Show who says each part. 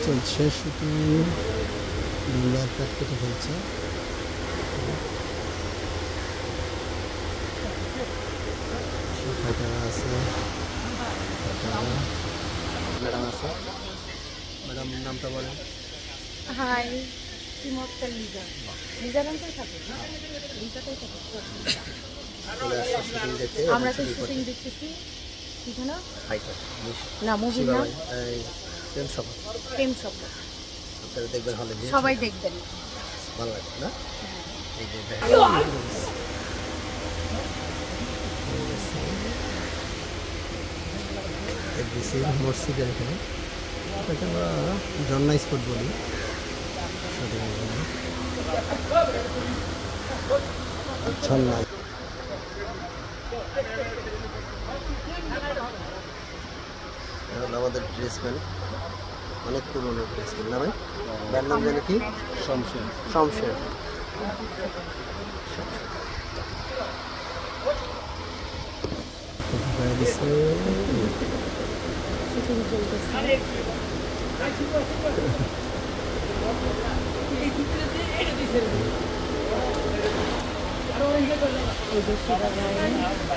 Speaker 1: চলছে শুটিং, ডিম্বার কাট কেটে ফেলছে। ফাইটার আছে, ম্যাডাম আছে। ম্যাডাম নামটা বলেন।
Speaker 2: High, immortal Liza. লিজা নামটাই থাকে, লিজাটাই থাকে।
Speaker 1: চলে আসছে শুটিং দেখতে।
Speaker 2: আমরা তো শুটিং দেখতেছি কি না
Speaker 1: ফাইটার
Speaker 2: না মুভি না,
Speaker 1: প্রেম সভা।
Speaker 2: প্রেম শব্দ
Speaker 1: আপনারা দেখবেন হলে,
Speaker 2: সবাই দেখবেন,
Speaker 1: ভালো লাগবে না? এই যে এফডিসির মসজিদের এখানে, এটাকে আমরা জন্না স্পট বলি শুটিংয়ের জন্য। ঝর্ণা আমাদের ড্রেসম্যান, অনেক পুরনো ড্রেসম্যান না ভাই? তার নাম জানি কি? শমশের। শমশের
Speaker 2: শুটিং চলতেছে।